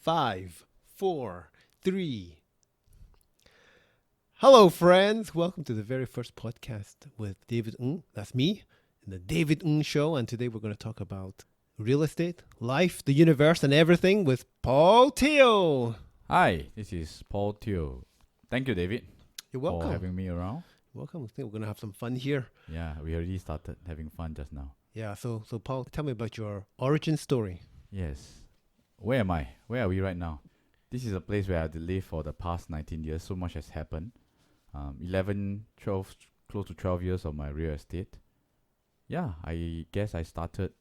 5, 4, 3. Hello, friends. Welcome to the very first podcast with David Ng. That's me, in the David Ng Show. And today we're going to talk about real estate, life, the universe, and everything with Paul Teo. Hi, this is Paul Teo. Thank you, David, You're welcome. for having me around. Welcome. I think we're going to have some fun here. Yeah, we already started having fun just now. Yeah, so Paul, tell me about your origin story. Yes. Where am I? Where are we right now? This is a place where I had lived for the past 19 years. So much has happened. 11, 12, close to 12 years of my real estate. Yeah, I guess I started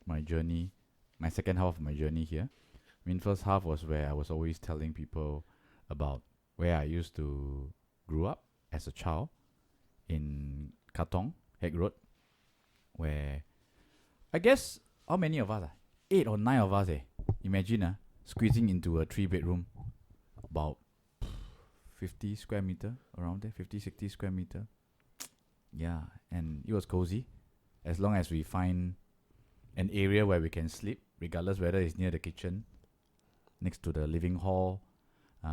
my journey, my second half of my journey here. I mean, first half was where I was always telling people about where I used to grow up as a child in Katong, Hague Road, where I guess how many of us? 8 or 9 of us. Imagine squeezing into a 3-bedroom, about 50 square meter around there, 50, 60 square meter. Yeah, and it was cozy as long as we find an area where we can sleep, regardless whether it's near the kitchen, next to the living hall.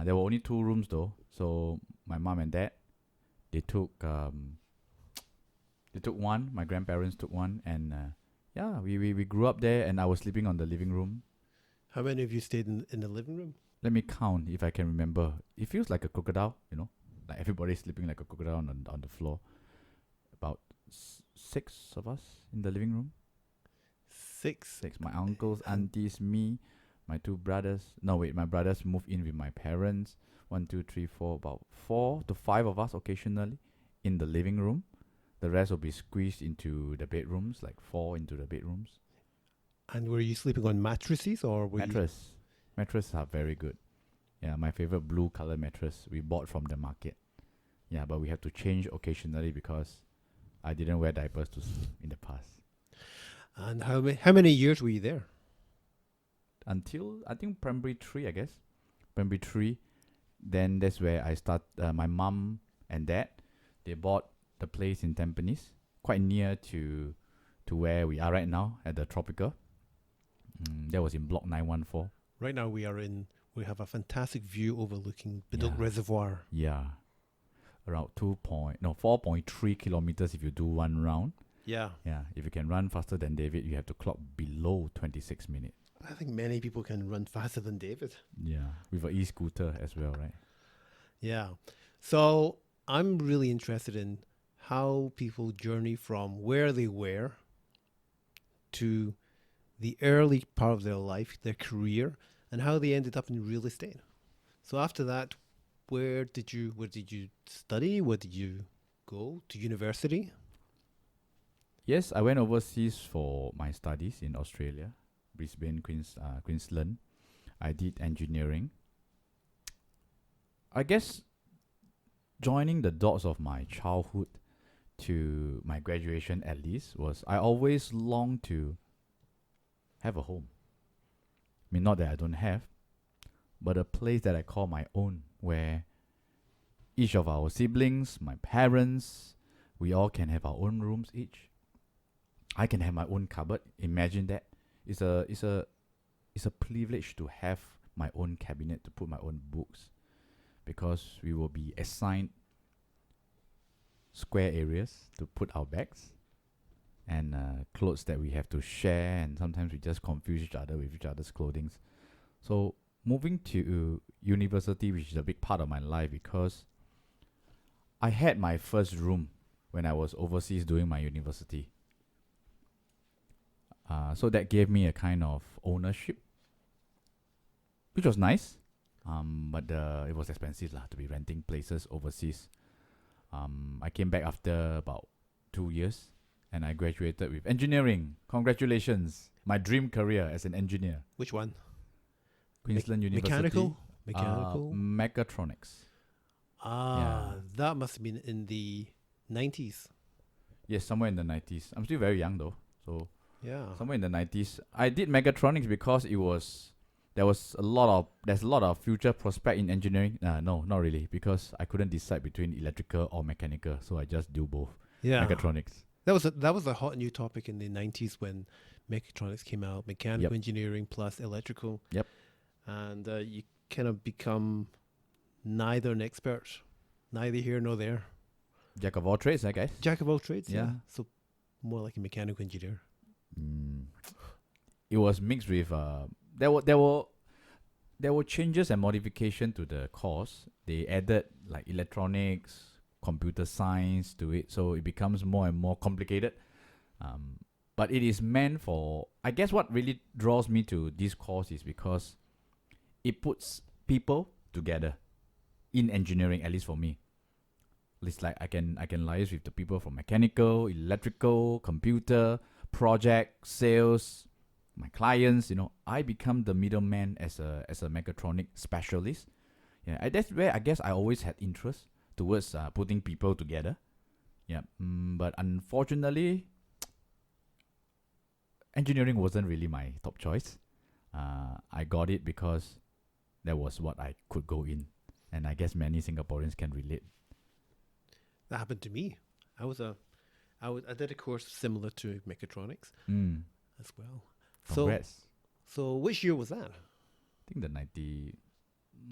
There were only 2 rooms though, so my mom and dad, they took one. My grandparents took one, and yeah, we grew up there, and I was sleeping on the living room. How many of you stayed in the living room? Let me count if I can remember. It feels like a crocodile, like everybody's sleeping like a crocodile on the floor. About 6 of us in the living room. 6. My uncles, aunties, me, my 2 brothers. No, wait, my brothers moved in with my parents. 1, 2, 3, 4, about 4 to 5 of us occasionally in the living room. The rest will be squeezed into the bedrooms, like 4 into the bedrooms. And were you sleeping on mattresses or were Mattresses are very good. Yeah, my favorite blue color mattress we bought from the market. Yeah, but we have to change occasionally because I didn't wear diapers to sleep in the past. And how many years were you there? Until I think primary 3, I guess. Primary 3. Then that's where I start. My mom and dad, they bought the place in Tampines, quite near to where we are right now at the Tropica. That was in block 914. Right now we have a fantastic view overlooking Bedok Yeah. Reservoir. Yeah, around 4.3 kilometers if you do one round. Yeah. Yeah, if you can run faster than David, you have to clock below 26 minutes. I think many people can run faster than David. Yeah, with an e-scooter as well, right? Yeah. So I'm really interested in how people journey from where they were to the early part of their life, their career, and how they ended up in real estate. So after that, where did you study? Where did you go to university? Yes, I went overseas for my studies in Australia, Brisbane, Queensland. I did engineering. I guess joining the dots of my childhood to my graduation at least was I always longed to have a home. I mean, not that I don't have, but a place that I call my own, where each of our siblings, my parents, we all can have our own rooms each. I can have my own cupboard. Imagine that. It's a privilege to have my own cabinet to put my own books, because we will be assigned square areas to put our bags and clothes that we have to share, and sometimes we just confuse each other with each other's clothing. So moving to university, which is a big part of my life, because I had my first room when I was overseas doing my university. So that gave me a kind of ownership, which was nice. But it was expensive to be renting places overseas. I came back after about 2 years, and I graduated with engineering. Congratulations. My dream career as an engineer. Which one? Queensland University. Mechanical? Mechatronics. Yeah. That must have been in the 90s. Yes, somewhere in the 90s. I'm still very young though. So Yeah. somewhere in the 90s. I did mechatronics because there's a lot of future prospect in engineering. No, not really, because I couldn't decide between electrical or mechanical, so I just do both. Yeah. Mechatronics. That was a hot new topic in the 90s when mechatronics came out, mechanical Yep. engineering plus electrical. Yep. and you kind of become neither an expert, neither here nor there. Jack of all trades, I guess. Jack of all trades, yeah. Yeah. So more like a mechanical engineer. It was mixed with there were changes and modification to the course. They added like electronics, computer science to it, so it becomes more and more complicated. But it is meant for, I guess what really draws me to this course is because it puts people together in engineering, at least for me. It's like I can liaise with the people from mechanical, electrical, computer, project, sales, my clients. I become the middleman as a mechatronic specialist. Yeah, that's where I guess I always had interest towards putting people together. Yeah, but unfortunately, engineering wasn't really my top choice. I got it because that was what I could go in, and I guess many Singaporeans can relate. That happened to me. I did a course similar to mechatronics as well. Congrats. So which year was that? I think the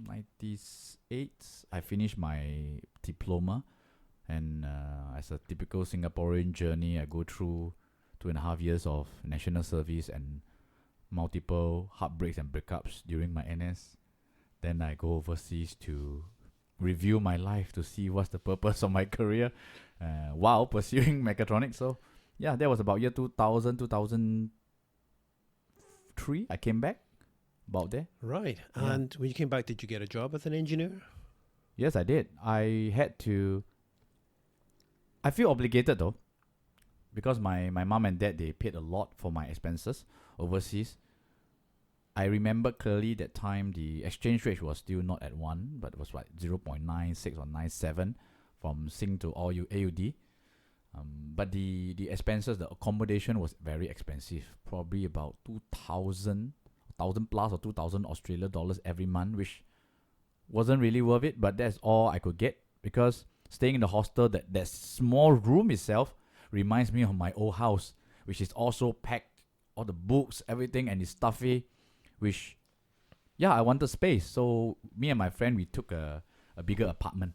98 I finished my diploma, and as a typical Singaporean journey, I go through 2.5 years of national service and multiple heartbreaks and breakups during my NS. Then I go overseas to review my life to see what's the purpose of my career while pursuing mechatronics. So yeah, that was about year 2000, 2003. I came back about there. Right. Yeah. And when you came back, did you get a job as an engineer? Yes, I did. I feel obligated though, because my mom and dad, they paid a lot for my expenses overseas. I remember clearly that time the exchange rate was still not at 1, but it was like 0.96 or 97 from Sing to AUD. But the expenses, the accommodation was very expensive, probably about 2,000 plus or 2,000 Australian dollars every month, which wasn't really worth it. But that's all I could get, because staying in the hostel, that small room itself reminds me of my old house, which is also packed, all the books, everything, and it's stuffy. Which, yeah, I wanted space. So me and my friend, we took a bigger apartment.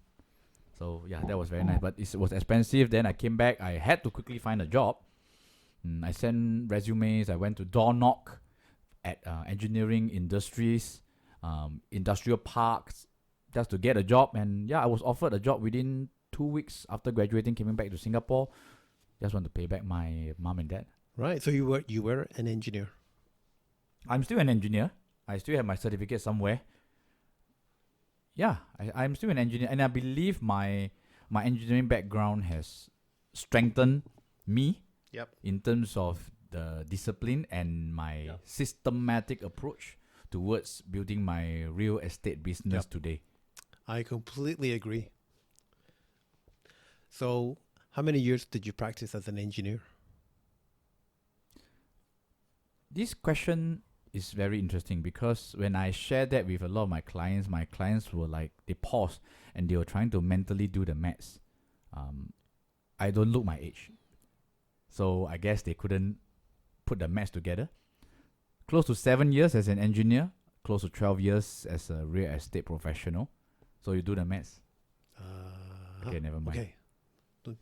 So yeah, that was very nice. But it was expensive. Then I came back. I had to quickly find a job. I sent resumes. I went to door knock at engineering industries, industrial parks, just to get a job. And yeah, I was offered a job within 2 weeks after graduating, coming back to Singapore. Just want to pay back my mom and dad. Right. So you were an engineer. I'm still an engineer. I still have my certificate somewhere. Yeah, I'm still an engineer, and I believe my engineering background has strengthened me. Yep. In terms of the discipline and my systematic approach towards building my real estate business today. I completely agree. So, how many years did you practice as an engineer? This question is very interesting, because when I share that with a lot of my clients were like, they paused and they were trying to mentally do the maths. I don't look my age, so I guess they couldn't put the maths together. Close to 7 years as an engineer, close to 12 years as a real estate professional. So you do the maths. Okay, never mind. Okay,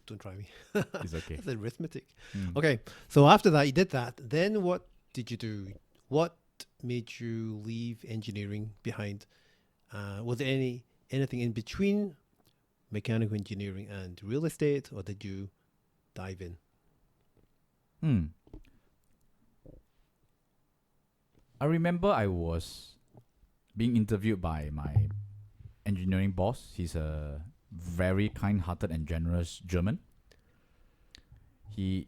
don't try me. It's okay. That's arithmetic. Okay, so after that, you did that. Then what did you do? What made you leave engineering behind? Was there anything in between mechanical engineering and real estate, or did you dive in? I remember I was being interviewed by my engineering boss. He's a very kind-hearted and generous German. It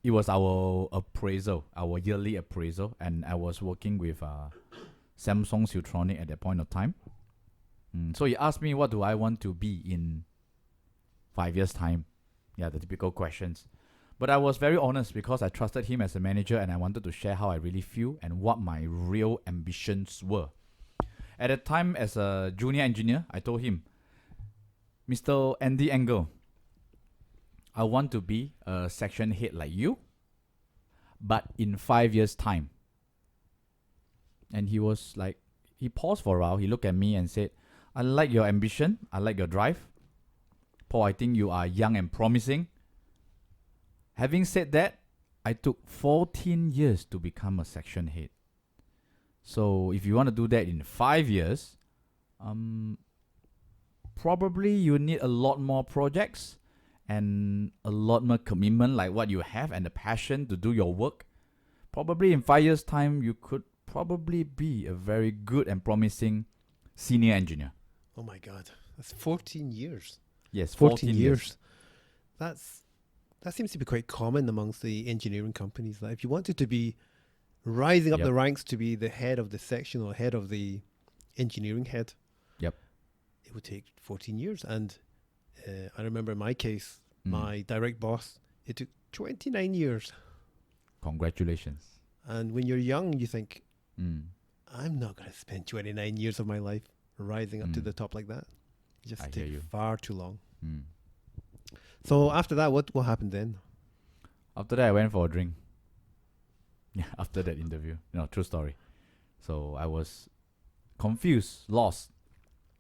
was our appraisal, our yearly appraisal, and I was working with Samsung Siltronic at that point of time. So he asked me, what do I want to be in 5 years' time? Yeah, the typical questions. But I was very honest, because I trusted him as a manager, and I wanted to share how I really feel and what my real ambitions were. At the time, as a junior engineer, I told him, Mr. Andy Engel, I want to be a section head like you, but in 5 years' time. And he was like, he paused for a while. He looked at me and said, I like your ambition. I like your drive. Paul, I think you are young and promising. Having said that, I took 14 years to become a section head. So if you want to do that in 5 years, probably you need a lot more projects and a lot more commitment like what you have and the passion to do your work. Probably in 5 years' time, you could probably be a very good and promising senior engineer. Oh my God, that's 14 years. Yes, 14 years. That seems to be quite common amongst the engineering companies. Like if you wanted to be rising up Yep. the ranks to be the head of the section or head of the engineering head, Yep. it would take 14 years. And I remember in my case, Mm. my direct boss, it took 29 years. Congratulations. And when you're young, you think, Mm. I'm not going to spend 29 years of my life rising up to Mm. the top like that. It just I hear takes you. far too long. Mm. So after that, what happened then? After that, I went for a drink. Yeah, after that interview. No, true story. So I was confused, lost,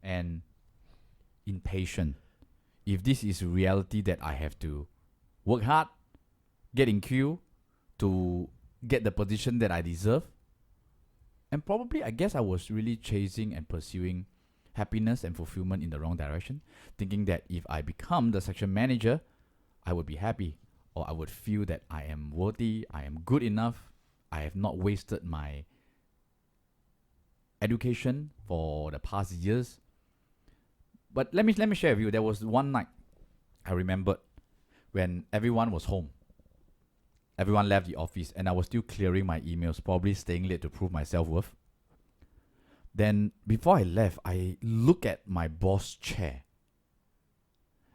and impatient. If this is reality that I have to work hard, get in queue to get the position that I deserve, and probably I guess I was really chasing and pursuing happiness and fulfillment in the wrong direction, thinking that if I become the section manager, I would be happy, or I would feel that I am worthy, I am good enough, I have not wasted my education for the past years. But let me share with you, there was one night I remembered when everyone was home. Everyone left the office and I was still clearing my emails, probably staying late to prove my self-worth. Then before I left, I look at my boss' chair.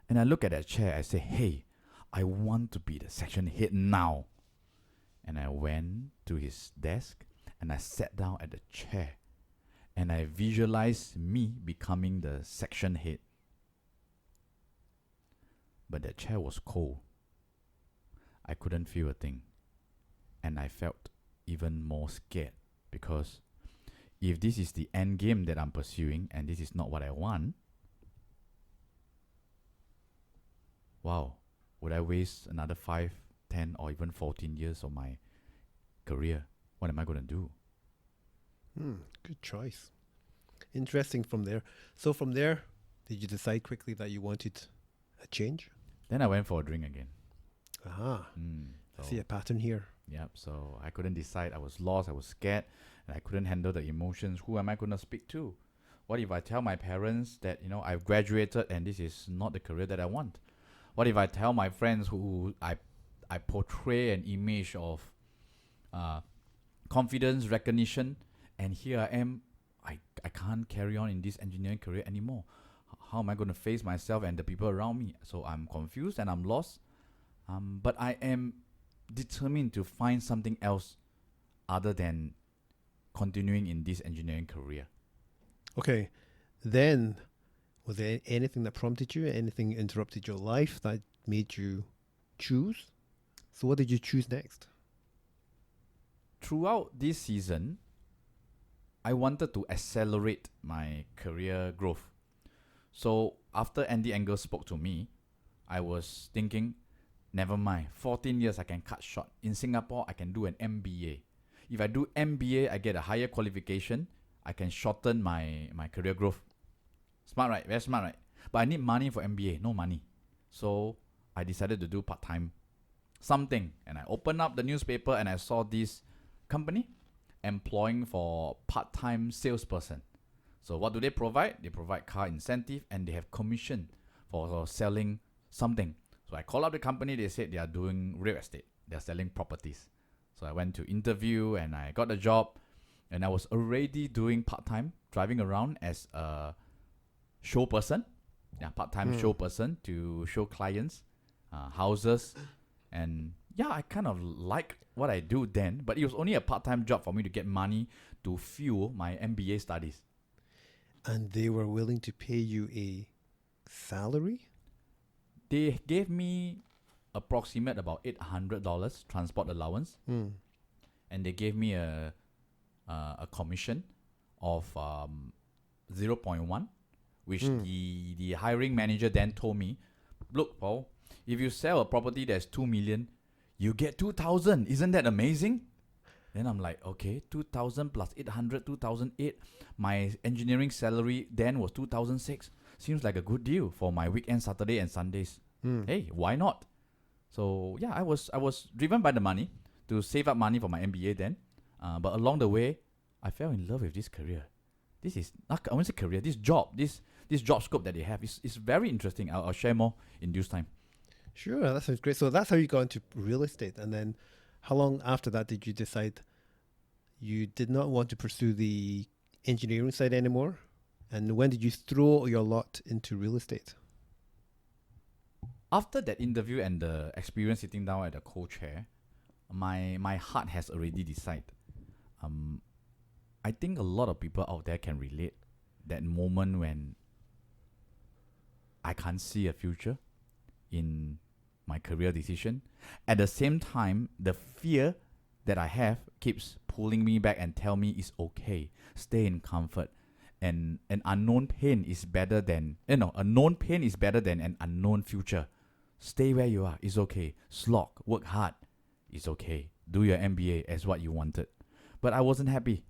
And I look at that chair, I say, hey, I want to be the section head now. And I went to his desk and I sat down at the chair. And I visualized me becoming the section head. But the chair was cold. I couldn't feel a thing. And I felt even more scared because if this is the end game that I'm pursuing and this is not what I want, wow, would I waste another 5, 10, or even 14 years of my career? What am I going to do? Good choice. Interesting from there. So from there, did you decide quickly that you wanted a change? Then I went for a drink again. Aha. I So, see a pattern here. yep, so I couldn't decide. I was lost, I was scared, and I couldn't handle the emotions. Who am I going to speak to? What if I tell my parents that, I've graduated and this is not the career that I want? What if I tell my friends who I portray an image of confidence, recognition, and here I am, I can't carry on in this engineering career anymore. How am I going to face myself and the people around me? So I'm confused and I'm lost. But I am determined to find something else other than continuing in this engineering career. Okay. Then, was there anything that prompted you? Anything interrupted your life that made you choose? So what did you choose next? Throughout this season, I wanted to accelerate my career growth. So after Andy Engel spoke to me, I was thinking, never mind, 14 years I can cut short. In Singapore, I can do an MBA. If I do MBA, I get a higher qualification. I can shorten my career growth. Smart, right? Very smart, right? But I need money for MBA. No money. So I decided to do part-time something. And I opened up the newspaper and I saw this company employing for part-time salesperson. So what do they provide? They provide car incentive and they have commission for selling something. So I called up the company. They said they are doing real estate. They're selling properties. So I went to interview and I got the job. And I was already doing part-time, driving around as a show person. Yeah, part-time show person to show clients, houses. And yeah, I kind of like what I do then. But it was only a part-time job for me to get money to fuel my MBA studies. And they were willing to pay you a salary? They gave me approximate about $800 transport allowance. And they gave me a commission of 0.1, which Mm. the hiring manager then told me, look, Paul, if you sell a property that's 2 million, you get 2,000. Isn't that amazing? Then I'm like, okay, 2,000 plus 800, 2,008. My engineering salary then was 2,006. Seems like a good deal for my weekend, Saturday and Sundays. Mm. Hey, why not? So yeah, I was driven by the money to save up money for my MBA then. But along the way, I fell in love with this career. This is not, I won't say career. This job, this job scope that they have is very interesting. I'll share more in due time. Sure, that sounds great. So that's how you got into real estate. And then how long after that did you decide you did not want to pursue the engineering side anymore? And when did you throw your lot into real estate? After that interview and the experience sitting down at the co-chair, my heart has already decided. I think a lot of people out there can relate that moment when I can't see a future in my career decision. At the same time, the fear that I have keeps pulling me back and tell me it's okay, stay in comfort. And an unknown pain is better than, a known pain is better than an unknown future. Stay where you are, it's okay. Slog, work hard, it's okay. Do your MBA as what you wanted. But I wasn't happy.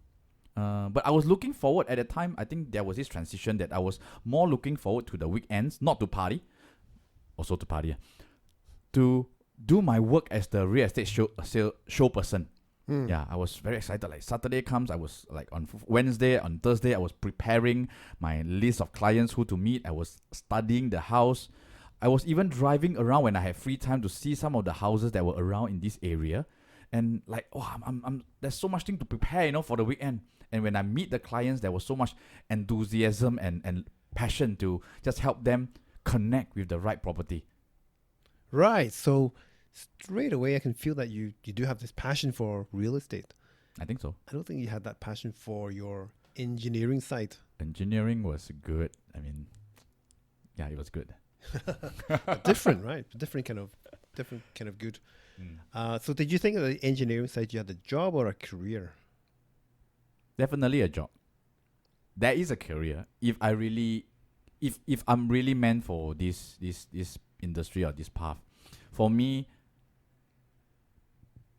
But I was looking forward at the time. I think there was this transition that I was more looking forward to the weekends, not to party, also to party, to do my work as the real estate show person. Mm. Yeah, I was very excited. Like Saturday comes, I was like on Wednesday, on Thursday, I was preparing my list of clients who to meet. I was studying the house. I was even driving around when I had free time to see some of the houses that were around in this area. And like, I'm there's so much thing to prepare, for the weekend. And when I meet the clients, there was so much enthusiasm and passion to just help them connect with the right property. Right. So straight away, I can feel that you do have this passion for real estate. I think so. I don't think you had that passion for your engineering side. Engineering was good. I mean, yeah, it was good. Different, right? Different kind of good. So did you think of the engineering side you had a job or a career? Definitely a job. There is a career. If I'm really meant for this industry or this path, for me,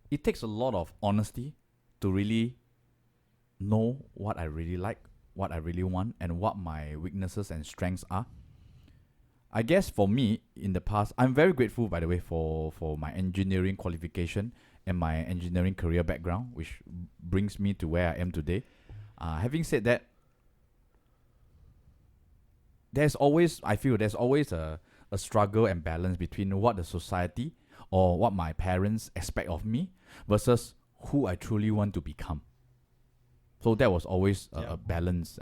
it takes a lot of honesty to really know what I really like, what I really want, and what my weaknesses and strengths are. I guess for me, in the past, I'm very grateful, by the way, for my engineering qualification and my engineering career background, which brings me to where I am today. Having said that, I feel there's always a struggle and balance between what the society or what my parents expect of me versus who I truly want to become. So that was always a balance.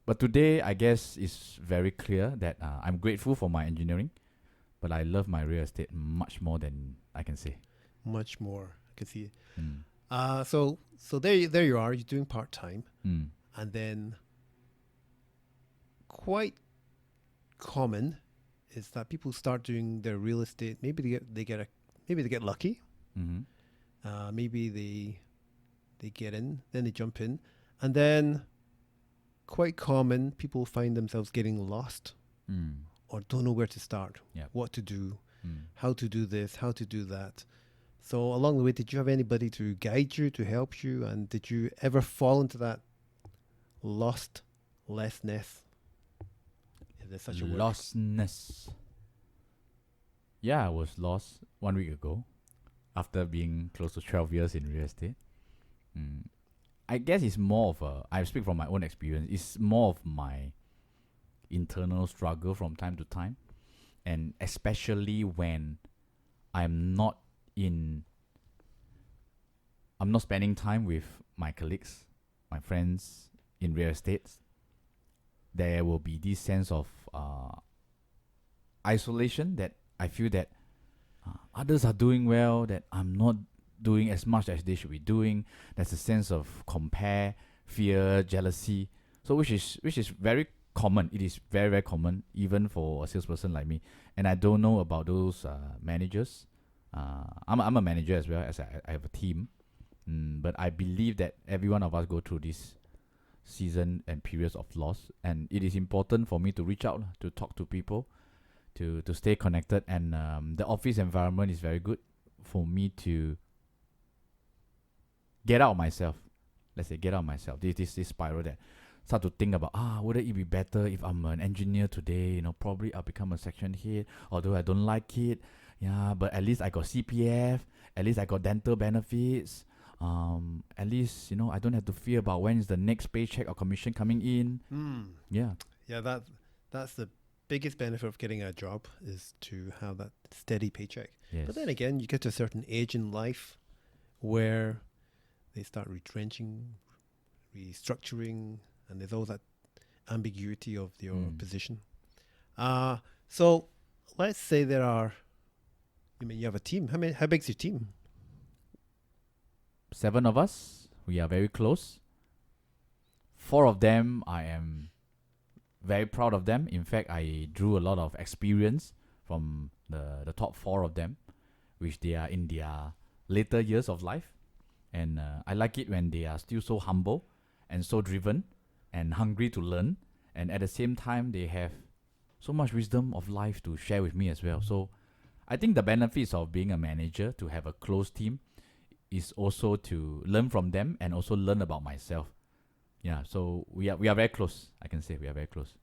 But today, I guess it's very clear that I'm grateful for my engineering, but I love my real estate much more than I can say. Much more. I can see it. So there you are. You're doing part-time. And then quite common is that people start doing their real estate. Maybe they get lucky. Mm-hmm. Maybe they get in, then they jump in, and then quite common people find themselves getting lost or don't know where to start, what to do, how to do this, how to do that. So along the way, did you have anybody to guide you, to help you, and did you ever fall into that lostness? If there's such a word. Lostness. Yeah, I was lost 1 week ago after being close to 12 years in real estate. I guess it's more of I speak from my own experience, it's more of my internal struggle from time to time. And especially when I'm not spending time with my colleagues, my friends in real estate, there will be this sense of isolation that I feel that others are doing well, that I'm not doing as much as they should be doing. There's a sense of compare, fear, jealousy. So which is very common. It is very, very common, even for a salesperson like me. And I don't know about those managers. I'm a manager as well, as I have a team. But I believe that every one of us go through this season and periods of loss, and it is important for me to reach out to talk to people, to stay connected, and the office environment is very good for me to get out of myself. Let's say get out of myself. This spiral that start to think about would it be better if I'm an engineer today? Probably I'll become a section head, although I don't like it. Yeah, but at least I got CPF. At least I got dental benefits. At least I don't have to fear about when is the next paycheck or commission coming in. Yeah. Yeah, that's the biggest benefit of getting a job, is to have that steady paycheck. Yes. But then again, you get to a certain age in life where they start retrenching, restructuring, and there's all that ambiguity of your position. So let's say there are, you have a team. How big's your team? 7 of us. We are very close. 4 of them, I am very proud of them. In fact, I drew a lot of experience from the top 4 of them, which they are in their later years of life. And I like it when they are still so humble and so driven and hungry to learn. And at the same time, they have so much wisdom of life to share with me as well. So I think the benefits of being a manager, to have a close team, is also to learn from them and also learn about myself. Yeah, so we are very close. I can say we are very close.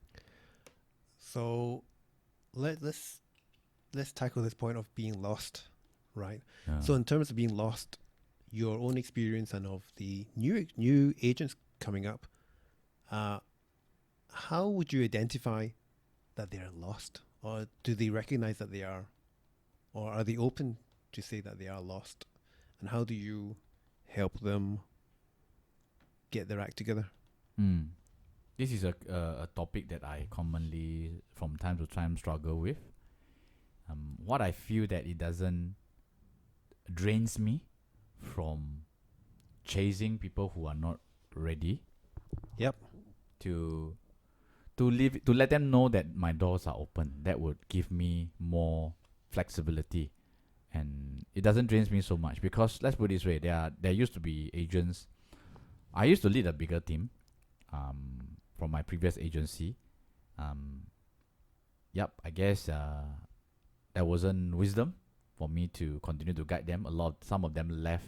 So let's tackle this point of being lost, right? So in terms of being lost, your own experience and of the new agents coming up, how would you identify that they're lost, or do they recognize that they are, or are they open to say that they are lost, and how do you help them get their act together? This is a topic that I commonly from time to time struggle with. What I feel that it doesn't drains me from chasing people who are not ready. Yep. To let them know that my doors are open. That would give me more flexibility, and it doesn't drain me so much, because let's put it this way: there used to be agents. I used to lead a bigger team, from my previous agency. I guess there wasn't wisdom for me to continue to guide them. Some of them left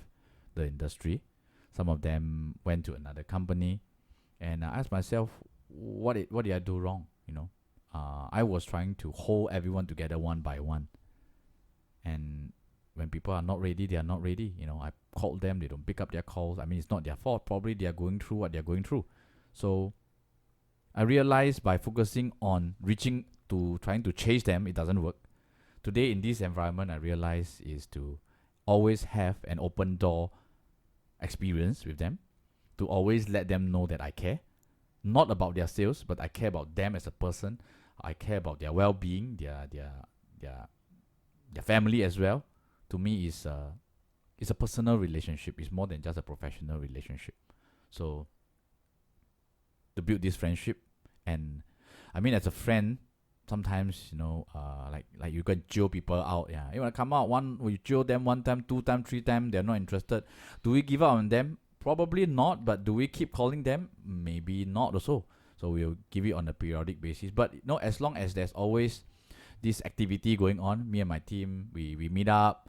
the industry. Some of them went to another company, and I asked myself, what did I do wrong? I was trying to hold everyone together one by one, and when people are not ready, they are not ready. I called them, they don't pick up their calls. I mean, it's not their fault. Probably they are going through what they're going through. So I realized by focusing on trying to chase them, it doesn't work. Today in this environment, I realize is to always have an open door experience with them, to always let them know that I care, not about their sales, but I care about them as a person. I care about their well-being, their family as well. To me, it's a personal relationship. It's more than just a professional relationship. So to build this friendship, and I mean, as a friend, sometimes like you can jail people out. Yeah, you wanna come out we jail them 1 time, 2 time, 3 time, they're not interested. Do we give up on them? Probably not. But do we keep calling them? Maybe not also. So we'll give it on a periodic basis. But as long as there's always this activity going on, me and my team, we meet up.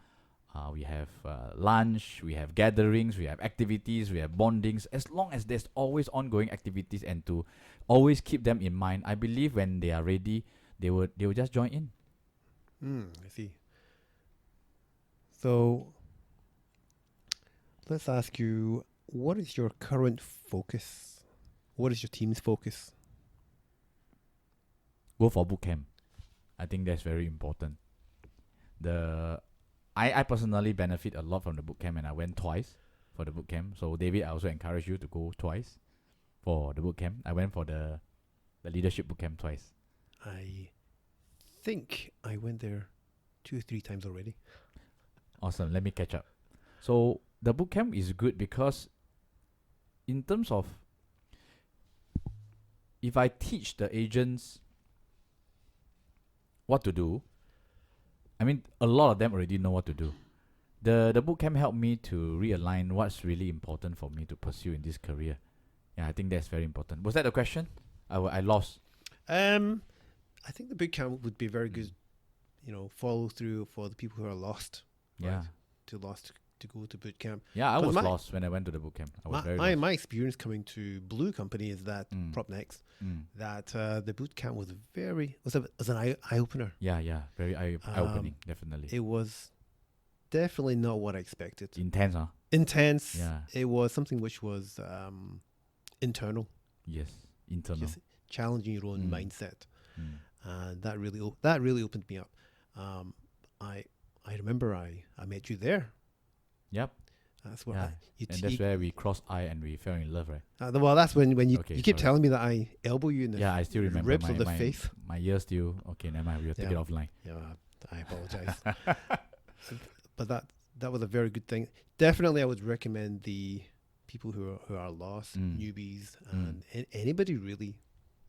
We have lunch, we have gatherings, we have activities, we have bondings. As long as there's always ongoing activities, and to always keep them in mind, I believe when they are ready, they will just join in. I see. So let's ask you, what is your current focus? What is your team's focus? Go for bootcamp. I think that's very important. I personally benefit a lot from the bootcamp, and I went twice for the bootcamp. So David, I also encourage you to go twice for the bootcamp. I went for the leadership bootcamp twice. I think I went there 2 or 3 times already. Awesome. Let me catch up. So the bootcamp is good because in terms of, if I teach the agents what to do, I mean, a lot of them already know what to do. The bootcamp helped me to realign what's really important for me to pursue in this career. Yeah, I think that's very important. Was that the question? I lost. I think the boot camp would be very good, follow through for the people who are lost, Yeah. right? To go to boot camp. Yeah, I 'Cause was my- lost when I went to the boot camp. I was My, very my, lost. my experience coming to Blue Company is that Mm. PropNext, Mm. that the boot camp was was an eye opener. Yeah. Very eye-opening, definitely. It was definitely not what I expected. Intense, huh? Intense. Yeah. It was something which was internal, Yes. Internal. just challenging your own mindset, Mm. and that really opened me up. I remember I met you there. Yep. That's what Yeah. And that's where we crossed eye and we fell in love, right? well, that's when you Okay, you keep sorry. telling me that I elbow you in the Yeah, I still remember ribs my of the my, face. my ears still. Okay, never mind. We'll take it Yeah. offline. Yeah, I apologize. But that was a very good thing. Definitely, I would recommend the people who are lost, Mm. newbies, and anybody really,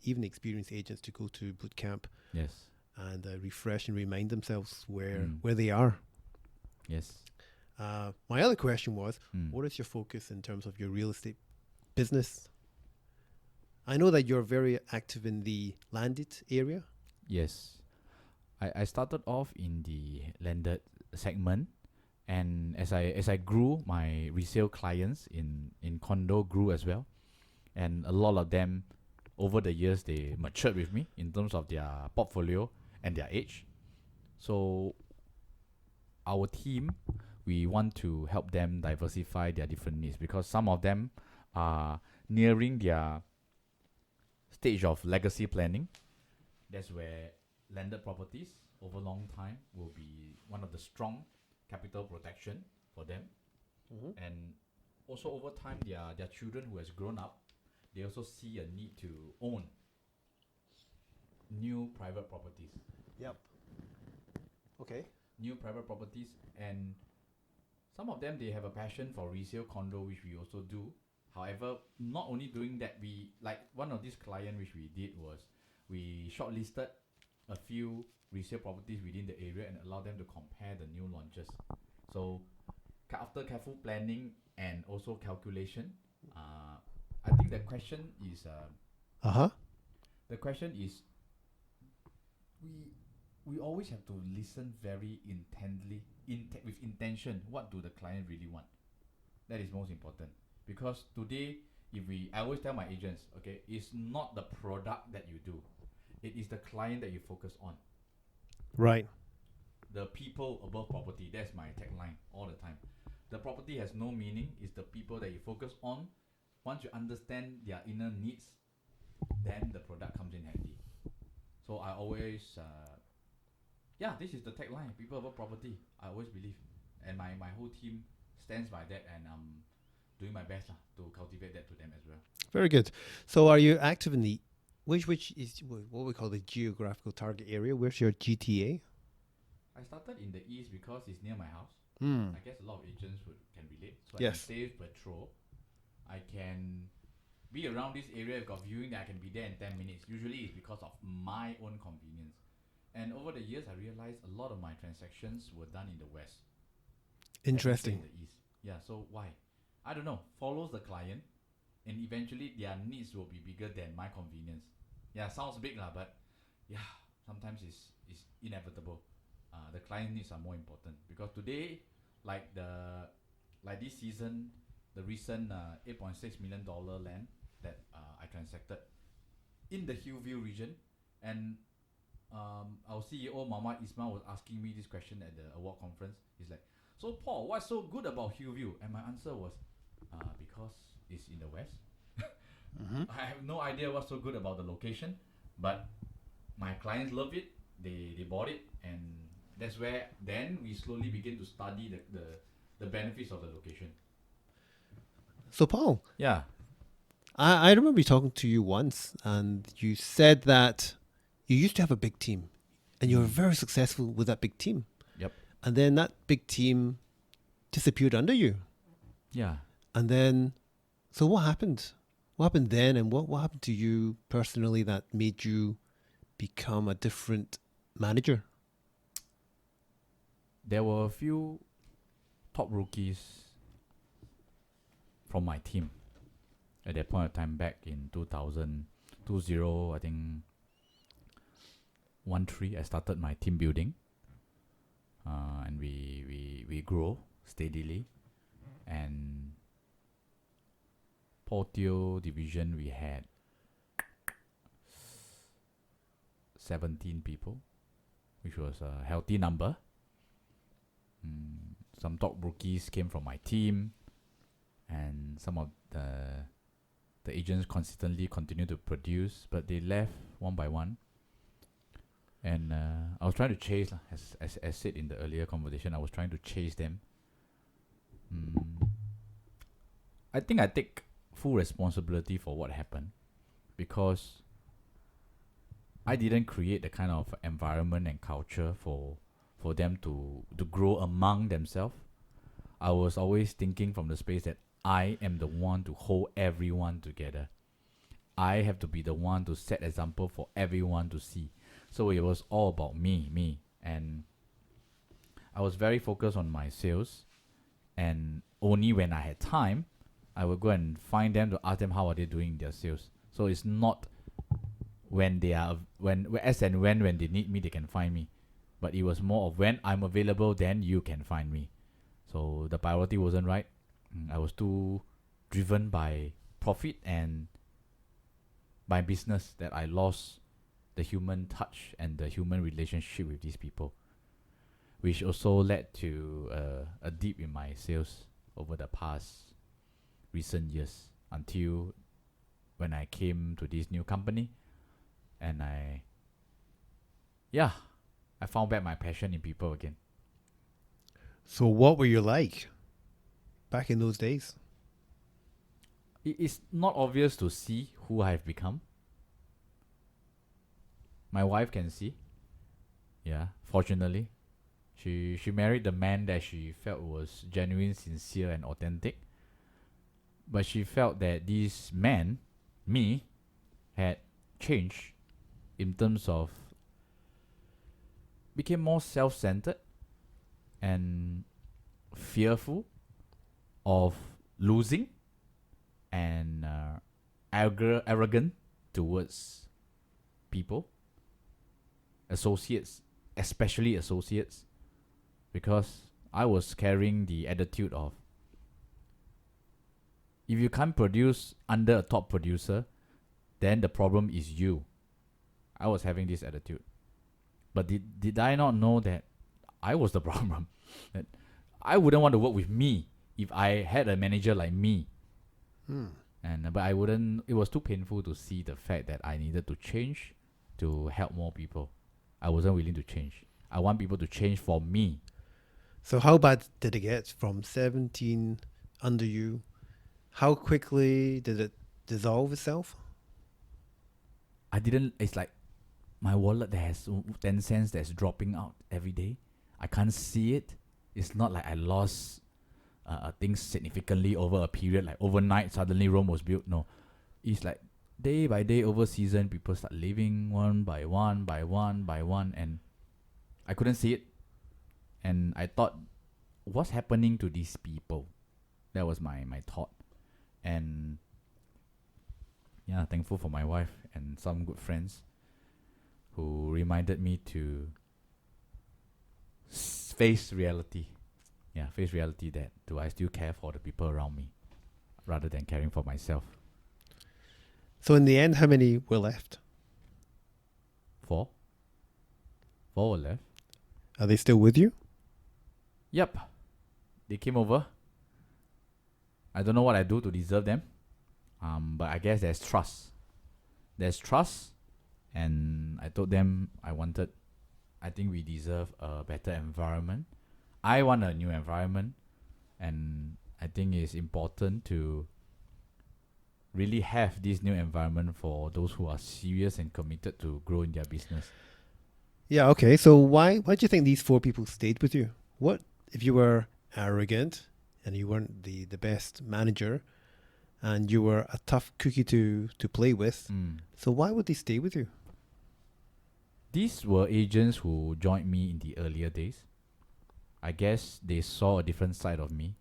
even experienced agents, to go to boot camp Yes. and refresh and remind themselves where Mm. they are. Yes. My other question was, Mm. what is your focus in terms of your real estate business? I know that you're very active in the landed area. Yes. I started off in the landed segment, and as I grew, my resale clients in condo grew as well, and a lot of them over the years they matured with me in terms of their portfolio and their age. So our team, we want to help them diversify their different needs because some of them are nearing their stage of legacy planning. That's where landed properties over long time will be one of the strong capital protection for them. And also over time their children who has grown up, they also see a need to own new private properties. Yep. Okay. New private properties, and some of them they have a passion for resale condo, which we also do. However, not only doing that, we like one of these client which we did was we shortlisted a few resale properties within the area and allow them to compare the new launches. So after careful planning and also calculation, I think the question is the question is we always have to listen very intently with intention. What do the client really want? That is most important, because today I always tell my agents, okay, it's not the product that you do, it is the client that you focus on. Right. The people above property. That's my tagline all the time. The property has no meaning. It's the people that you focus on. Once you understand their inner needs, then the product comes in handy. So I always, this is the tagline. People above property. I always believe, and my whole team stands by that, and I'm doing my best to cultivate that to them as well. Very good. So, are you active in the which is what we call the geographical target area? Where's your GTA? I started in the east because it's near my house. Hmm. I guess a lot of agents can relate. So Yes. I can save petrol. I can be around this area. I've got viewing that I can be there in 10 minutes. Usually it's because of my own convenience. And over the years, I realized a lot of my transactions were done in the west. Interesting. In the east. Yeah, so why? I don't know. Follows the client, and eventually their needs will be bigger than my convenience. Yeah, sounds big lah, but yeah, sometimes it's inevitable. The client needs are more important, because today, like this season, the recent $8.6 million land that I transacted in the Hillview region, and our CEO Mama Ismail was asking me this question at the award conference. He's like, "So Paul, what's so good about Hillview?" And my answer was, because it's in the west. I have no idea what's so good about the location, but my clients love it. They bought it, and that's where then we slowly begin to study the benefits of the location. So, Paul, Yeah. I remember talking to you once, and you said that you used to have a big team, and you were very successful with that big team. Yep. And then that big team disappeared under you. Yeah. And then, so what happened? What happened then, and what happened to you personally that made you become a different manager? There were a few top rookies from my team. At that point of time, back in 2000, I think 13, I started my team building, and we grow steadily. And Paul Teo division, we had 17 people, which was a healthy number. Some top rookies came from my team, and some of the agents consistently continued to produce, but they left one by one. And I was trying to chase, as said in the earlier conversation, I was trying to chase them. I think I take full responsibility for what happened, because I didn't create the kind of environment and culture for them to grow among themselves. I was always thinking from the space that I am the one to hold everyone together. I have to be the one to set example for everyone to see. So it was all about me. And I was very focused on my sales. And only when I had time, I would go and find them to ask them how are they doing their sales. So it's not when they are, when they need me, they can find me. But it was more of when I'm available, then you can find me. So the priority wasn't right. I was too driven by profit and by business that I lost the human touch and the human relationship with these people, which also led to a dip in my sales over the past recent years, until when I came to this new company, and I found back my passion in people again. So what were you like back in those days? It is not obvious to see who I have become. My wife can see. Yeah, fortunately. She married the man that she felt was genuine, sincere, and authentic. But she felt that this man, me, had changed in terms of became more self-centered and fearful of losing, and arrogant towards people, associates, especially associates, because I was carrying the attitude of, if you can't produce under a top producer, then the problem is you. I was having this attitude. But did I not know that I was the problem? That I wouldn't want to work with me if I had a manager like me. But I wouldn't. It was too painful to see the fact that I needed to change to help more people. I wasn't willing to change. I want people to change for me. So how bad did it get from 17 under you? How quickly did it dissolve itself? I didn't. It's like my wallet that has 10 cents that's dropping out every day. I can't see it. It's not like I lost things significantly over a period, like overnight suddenly Rome was built. No, it's like day by day over season, people start leaving one by one, and I couldn't see it. And I thought, what's happening to these people? That was my thought. And yeah, thankful for my wife and some good friends who reminded me to face reality. Yeah, face reality that do I still care for the people around me rather than caring for myself. So in the end, how many were left? 4 were left. Are they still with you? Yep. They came over. I don't know what I do to deserve them. But I guess there's trust. There's trust. And I told them I think we deserve a better environment. I want a new environment. And I think it's important to really have this new environment for those who are serious and committed to grow in their business. Yeah, okay. So why do you think these 4 people stayed with you? What if you were arrogant and you weren't the best manager and you were a tough cookie to play with? So why would they stay with you? These were agents who joined me in the earlier days. I guess they saw a different side of me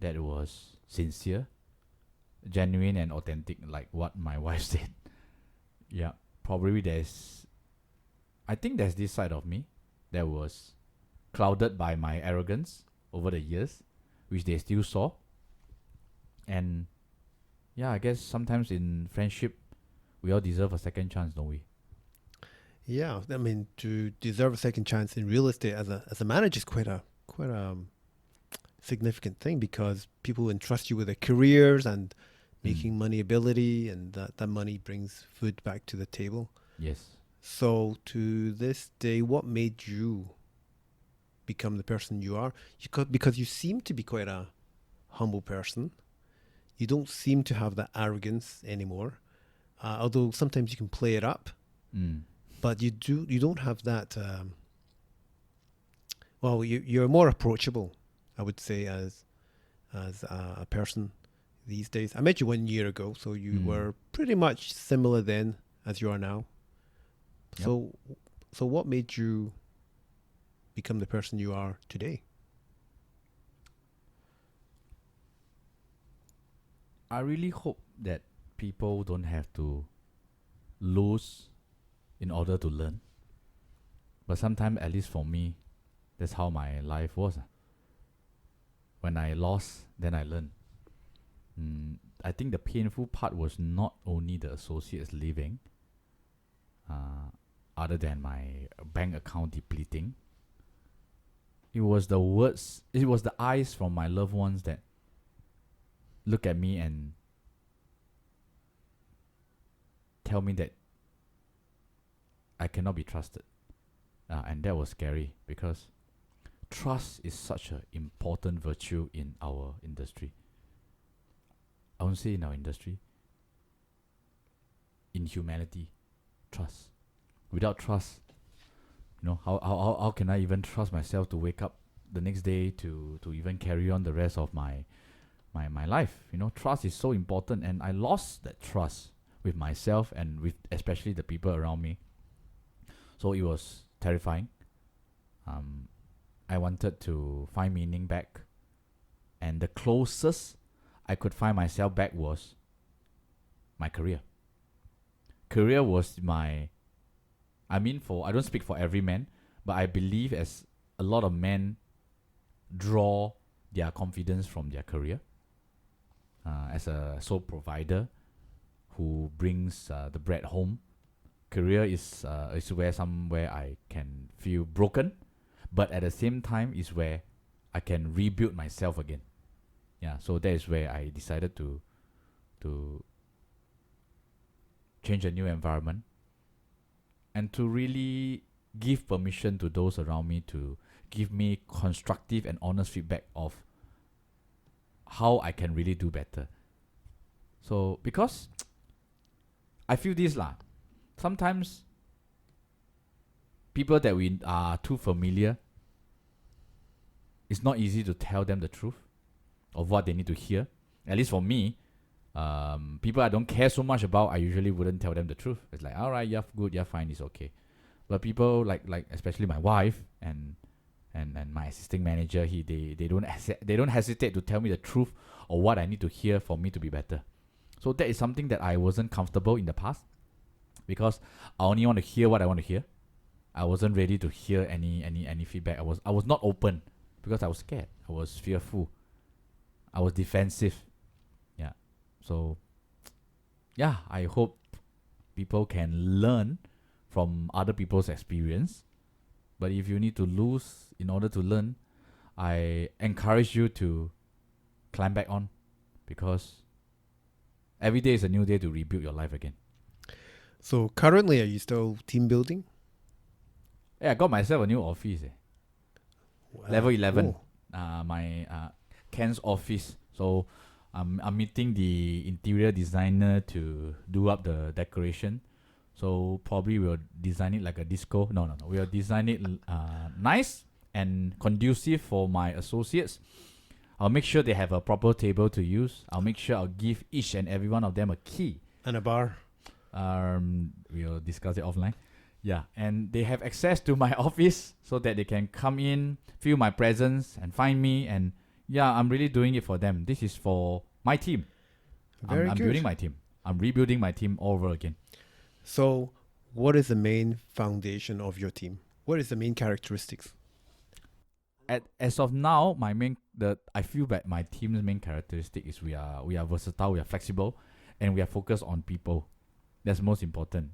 that was sincere, genuine and authentic, like what my wife said. Yeah, probably I think there's this side of me that was clouded by my arrogance over the years, which they still saw. And yeah, I guess sometimes in friendship, we all deserve a second chance, don't we? Yeah, I mean, to deserve a second chance in real estate as a manager is quite a significant thing, because people entrust you with their careers and making money ability, and that money brings food back to the table. Yes. So to this day, what made you become the person you are? Because you seem to be quite a humble person. You don't seem to have that arrogance anymore, although sometimes you can play it up. Mm. But you don't have that. Well, you're more approachable, I would say, as a person these days. I met you 1 year ago, so you were pretty much similar then as you are now. Yep. So what made you become the person you are today? I really hope that people don't have to lose in order to learn. But sometimes, at least for me, that's how my life was. When I lost, then I learned. I think the painful part was not only the associates leaving, other than my bank account depleting. It was the words, it was the eyes from my loved ones that look at me and tell me that I cannot be trusted. And that was scary, because trust is such an important virtue in our industry. I won't say in our industry. In humanity, trust. Without trust, how can I even trust myself to wake up the next day to even carry on the rest of my life? Trust is so important, and I lost that trust with myself and with especially the people around me. So it was terrifying. I wanted to find meaning back, and the closest I could find myself back was my career. Career was I don't speak for every man, but I believe as a lot of men draw their confidence from their career. As a sole provider who brings the bread home, career is somewhere I can feel broken, but at the same time is where I can rebuild myself again. Yeah, so that is where I decided to change a new environment, and to really give permission to those around me to give me constructive and honest feedback of how I can really do better. So because I feel this sometimes people that we are too familiar, it's not easy to tell them the truth of what they need to hear. At least for me, people I don't care so much about, I usually wouldn't tell them the truth. It's like, all right, you're good, you're fine, it's okay. But people like especially my wife and my assistant manager, they don't hesitate to tell me the truth or what I need to hear for me to be better. So that is something that I wasn't comfortable in the past, because I only want to hear what I want to hear. I wasn't ready to hear any feedback. I was not open because I was scared. I was fearful. I was defensive. Yeah. So yeah, I hope people can learn from other people's experience. But if you need to lose in order to learn, I encourage you to climb back on, because every day is a new day to rebuild your life again. So currently, are you still team building? Yeah, I got myself a new office. Level 11. Cool. My Ken's office. So I'm meeting the interior designer to do up the decoration. So probably we'll design it like a disco. No. We'll design it nice and conducive for my associates. I'll make sure they have a proper table to use. I'll make sure I'll give each and every one of them a key. And a bar. We'll discuss it offline. Yeah, and they have access to my office so that they can come in, feel my presence, and find me. And yeah, I'm really doing it for them. This is for my team. Very I'm good. building my team. I'm rebuilding my team all over again. So, what is the main foundation of your team? What is the main characteristics? As of now, I feel that my team's main characteristic is we are versatile, we are flexible, and we are focused on people. That's most important.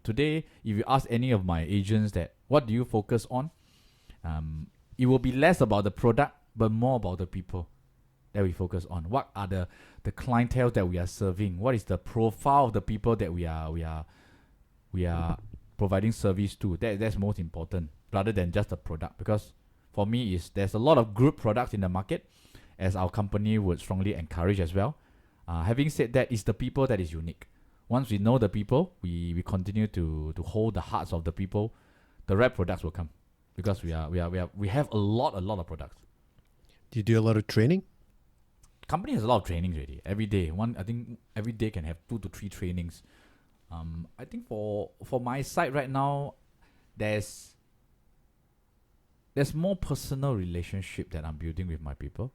Today, if you ask any of my agents that what do you focus on, it will be less about the product but more about the people that we focus on. What are the clientele that we are serving? What is the profile of the people that we are providing service to? That's most important rather than just the product. Because for me, there's a lot of group products in the market, as our company would strongly encourage as well. Having said that, it's the people that is unique. Once we know the people, we continue to hold the hearts of the people. The right products will come because we have a lot of products. Do you do a lot of training? Company has a lot of trainings already. Every day, I think every day can have 2 to 3 trainings. I think for my side right now, there's more personal relationship that I'm building with my people,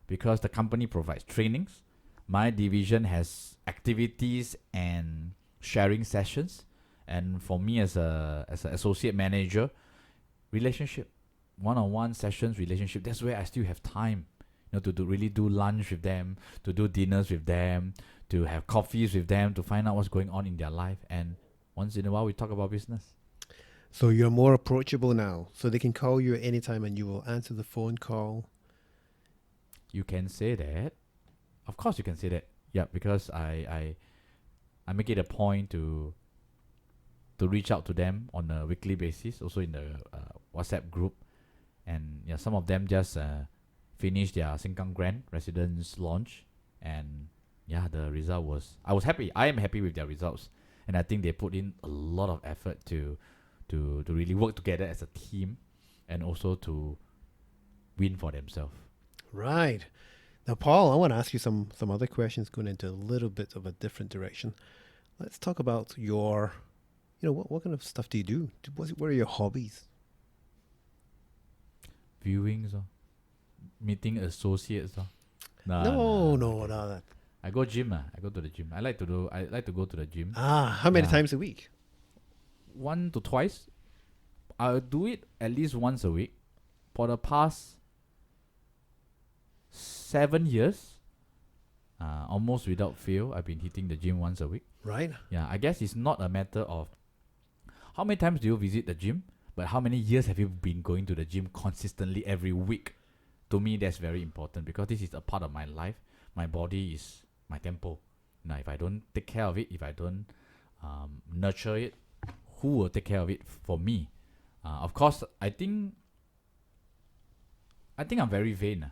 because the company provides trainings. My division has activities and sharing sessions, and for me as an associate manager, relationship, one-on-one sessions, relationship. That's where I still have time, to really do lunch with them, to do dinners with them, to have coffees with them, to find out what's going on in their life, and once in a while we talk about business. So you're more approachable now. So they can call you at any time and you will answer the phone call. You can say that. Of course you can say that. Yeah, because I make it a point to reach out to them on a weekly basis, also in the WhatsApp group. And yeah, some of them just finished their Sengkang Grand residence launch, and yeah, the result was, I was happy. I am happy with their results, and I think they put in a lot of effort to really work together as a team, and also to win for themselves. Right. Now, Paul, I want to ask you some other questions going into a little bit of a different direction. Let's talk about your, what kind of stuff do you do? What are your hobbies? Viewings, meeting associates. No. I go gym. I go to the gym. I like to go to the gym. How many times a week? 1 to twice. I'll do it at least once a week. For the past 7 years, almost without fail, I've been hitting the gym once a week. Right. Yeah, I guess it's not a matter of how many times do you visit the gym, but how many years have you been going to the gym consistently every week? To me, that's very important, because this is a part of my life. My body is my temple. Now, if I don't take care of it, if I don't nurture it, who will take care of it for me? Of course, I think I'm very vain.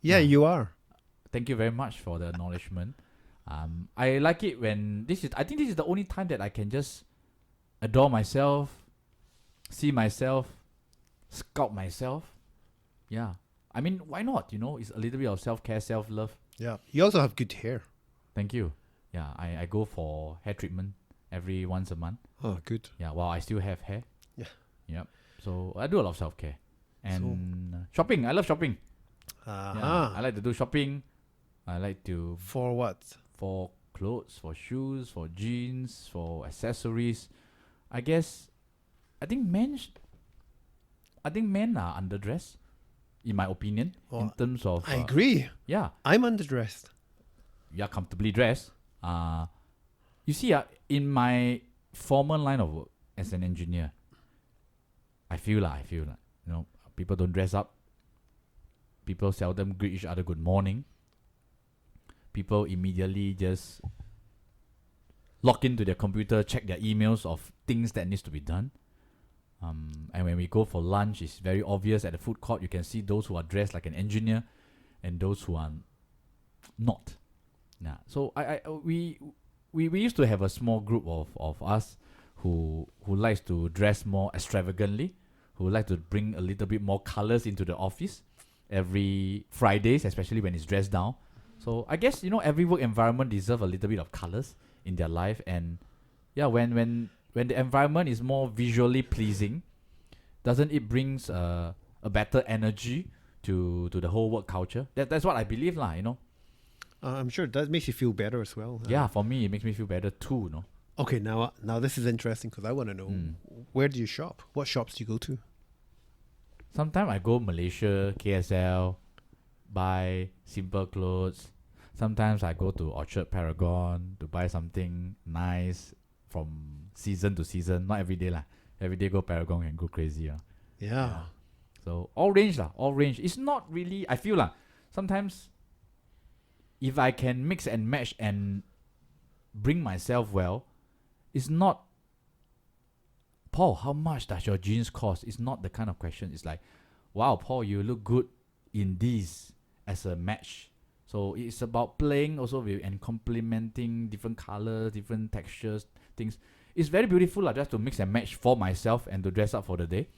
Yeah, you are. Thank you very much for the acknowledgement. I like it when I think this is the only time that I can just adore myself, see myself, sculpt myself. Yeah. I mean, why not? It's a little bit of self-care, self-love. Yeah. You also have good hair. Thank you. Yeah, I go for hair treatment every once a month. Oh, good. Yeah, while I still have hair. Yeah. Yep. So I do a lot of self-care. And shopping. I love shopping. Yeah, I like to do shopping. I like to... For what? For clothes, for shoes, for jeans, for accessories. I think men are underdressed, in my opinion, in terms of... I agree. Yeah. I'm underdressed. You're comfortably dressed. You see, in my former line of work as an engineer, I feel like, people don't dress up. People seldom greet each other good morning. People immediately just log into their computer, check their emails of things that needs to be done. And when we go for lunch, it's very obvious at the food court. You can see those who are dressed like an engineer and those who are not. Yeah. So we used to have a small group of us who likes to dress more extravagantly, who like to bring a little bit more colors into the office every Fridays, especially when it's dressed down. So I guess every work environment deserves a little bit of colors in their life, and yeah, when the environment is more visually pleasing, doesn't it brings a better energy to the whole work culture? That's what I believe, lah. I'm sure that makes you feel better as well. Yeah, for me, it makes me feel better too, no? Okay, now this is interesting because I want to know where do you shop? What shops do you go to? Sometimes I go Malaysia, KSL, buy simple clothes. Sometimes I go to Orchard Paragon to buy something nice from season to season. Not every day lah. Every day go Paragon and go crazy. Yeah. So all range lah, all range. It's not really, I feel lah, sometimes if I can mix and match and bring myself well, it's not, Paul, how much does your jeans cost? It's not the kind of question. It's like, wow, Paul, you look good in these as a match. So it's about playing also with and complementing different colors, different textures, things. It's very beautiful lah, just to mix and match for myself and to dress up for the day.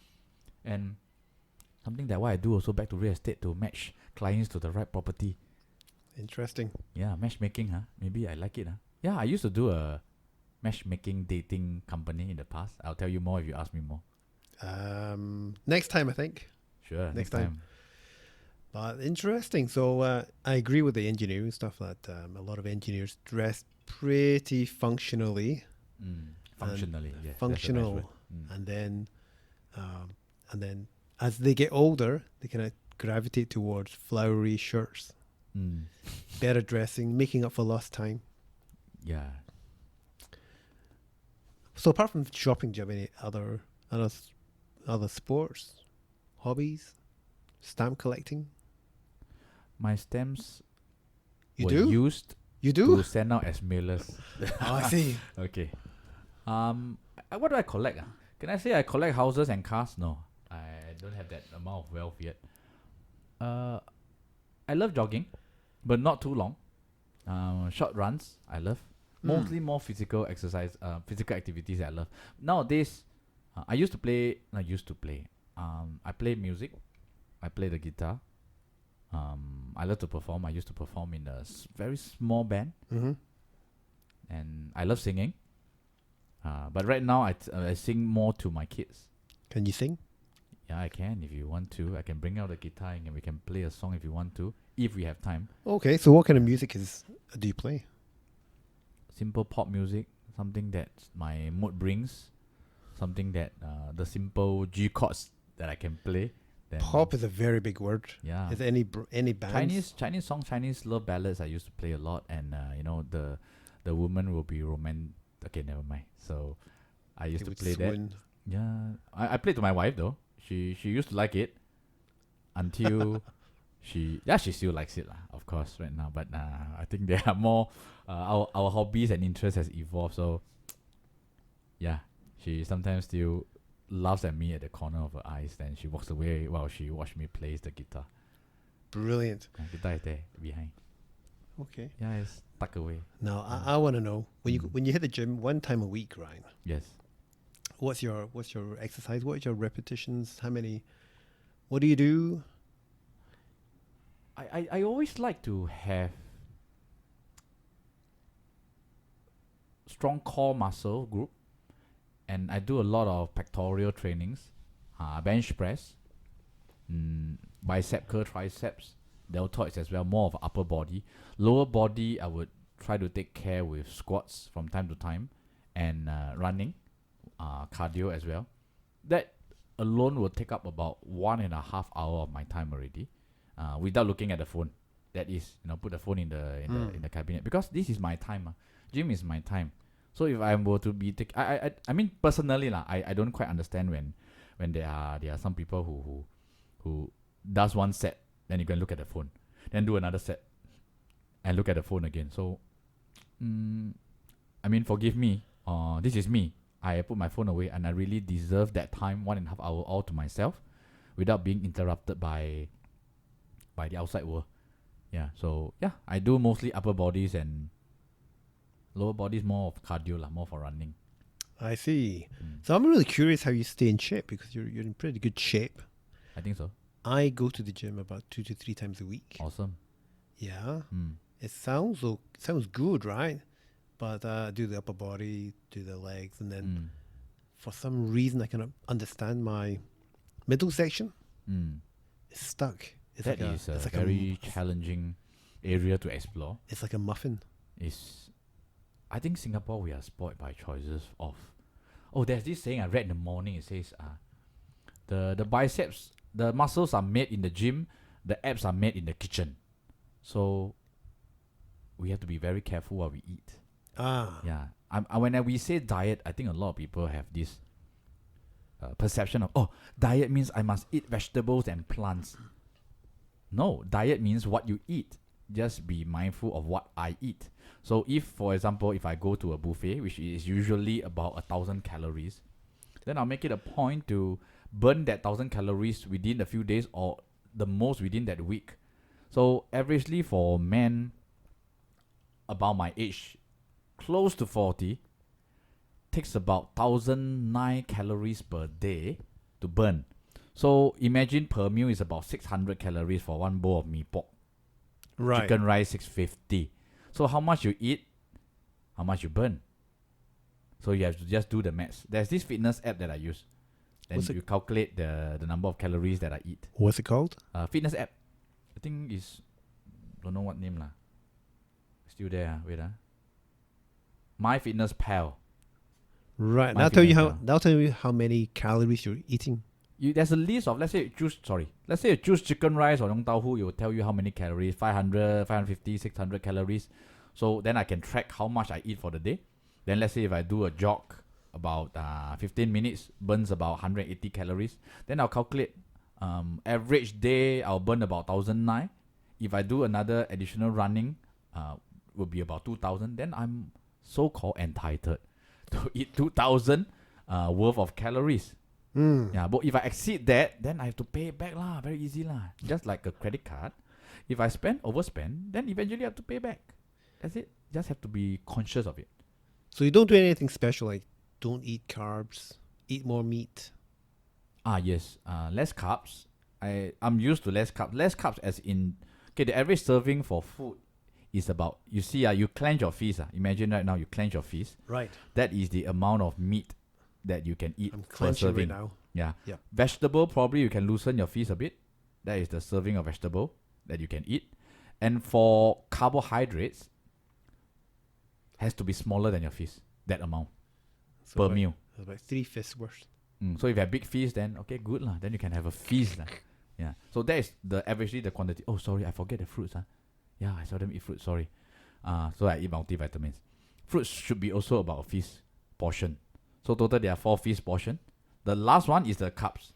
And something that what I do also back to real estate to match clients to the right property. Interesting. Yeah, matchmaking, huh? Maybe I like it, huh? Yeah, I used to do a matchmaking dating company in the past. I'll tell you more if you ask me more. Next time, I think. Sure, Next time. But interesting. So I agree with the engineering stuff that a lot of engineers dress pretty functionally. Functionally, yeah. Functional, and then as they get older, they kind of gravitate towards flowery shirts, better dressing, making up for lost time. Yeah. So apart from shopping, do you have any other sports, hobbies, stamp collecting? My stamps You were do? used You do? to send out as mailers. Oh, I see. Okay. What do I collect? Can I say I collect houses and cars? No, I don't have that amount of wealth yet. I love jogging, but not too long. Short runs, I love. Mostly more physical exercise, physical activities I love. Nowadays, I used to play. I play music. I play the guitar. I love to perform. I used to perform in a very small band, and I love singing. But right now, I sing more to my kids. Can you sing? Yeah, I can. If you want to, I can bring out the guitar and we can play a song if you want to, if we have time. Okay, so what kind of music do you play? Simple pop music, something that my mood brings, something that the simple G chords that I can play. Then Pop is a very big word. Yeah. Is there any bands? Chinese songs, Chinese love ballads I used to play a lot, and the woman will be romantic. Okay, never mind. So I used to play that. Yeah, I played to my wife though. She used to like it until she still likes it lah, of course, right now. But I think there are more our hobbies and interests has evolved. So yeah, she sometimes still laughs at me at the corner of her eyes. Then she walks away while she watch me play the guitar. Brilliant. Guitar is there behind. Okay. Yeah, it's tucked away. Now I want to know when you hit the gym one time a week, right? Yes. What's your exercise? What's your repetitions? How many? What do you do? I always like to have strong core muscle group, and I do a lot of pectoral trainings, bench press, bicep curl, triceps, deltoids as well, more of upper body. Lower body I would try to take care with squats from time to time, and running, cardio as well. That alone will take up about 1.5 hours of my time already, without looking at the phone. That is, put the phone in the cabinet, because this is my time. Gym is my time. So if I were to be I mean personally lah, I don't quite understand when there are some people who does one set, then you can look at the phone, then do another set, and look at the phone again. So, I mean, forgive me. This is me. I put my phone away, and I really deserve that time, 1.5 hours all to myself, without being interrupted by the outside world. Yeah. So yeah, I do mostly upper bodies, and lower bodies more of cardio lah, more for running. I see. So I'm really curious how you stay in shape, because you're in pretty good shape. I think so. I go to the gym about 2 to 3 times a week. Awesome. Yeah. It sounds good, right? But do the upper body, do the legs, and then for some reason I cannot understand my middle section. It's stuck. It's That is a very challenging area to explore. It's like a muffin. I think Singapore, we are spoiled by choices of. Oh, there's this saying I read in the morning. It says, the biceps, the muscles are made in the gym, the abs are made in the kitchen. So we have to be very careful what we eat. Yeah. When we say diet, I think a lot of people have this perception of, diet means I must eat vegetables and plants. No, diet means what you eat. Just be mindful of what I eat. So if, for example, if I go to a buffet, which is usually about 1,000 calories, then I'll make it a point to burn that 1,000 calories within a few days or the most within that week. So averagely for men about my age, close to 40, takes about 1,009 calories per day to burn. So imagine per meal is about 600 calories for one bowl of mee pok. Right. Chicken rice 650. So how much you eat, how much you burn. So you have to just do the maths. There's this fitness app that I use. Then you calculate the number of calories that I eat. What's it called? Fitness app. I think is, don't know what name lah. Still there. Wait. MyFitnessPal. Right. That'll tell you how many calories you're eating. There's a list of, let's say you choose chicken rice or yong tau hu, it will tell you how many calories, 500, 550, 600 calories. So then I can track how much I eat for the day. Then let's say if I do a jog about 15 minutes, burns about 180 calories. Then I'll calculate average day, I'll burn about 1,009. If I do another additional running, will be about 2,000. Then I'm so-called entitled to eat 2,000 worth of calories. Yeah, but if I exceed that, then I have to pay it back lah. Very easy lah. Just like a credit card. If I overspend, then eventually I have to pay back. That's it. Just have to be conscious of it. So you don't do anything special, like don't eat carbs, eat more meat. Yes. Less carbs. I'm used to less carbs. Less carbs as in, okay, the average serving for food is about, you see, you clench your fist. Imagine right now you clench your fist. Right. That is the amount of meat that you can eat I'm per clenching serving. right now. Yeah. Yep. Vegetable, probably you can loosen your fist a bit. That is the serving of vegetable that you can eat. And for carbohydrates, has to be smaller than your fist, that amount per meal. It's about 3 fists worth. So if you have big feast, then okay, good lah. Then you can have a feast lah. Yeah. So that is averagely the quantity. Oh, sorry, I forget the fruits. Yeah, I seldom eat fruit. Sorry. So I eat multivitamins. Fruits should be also about a feast portion. So total there are 4 feast portion. The last one is the carbs.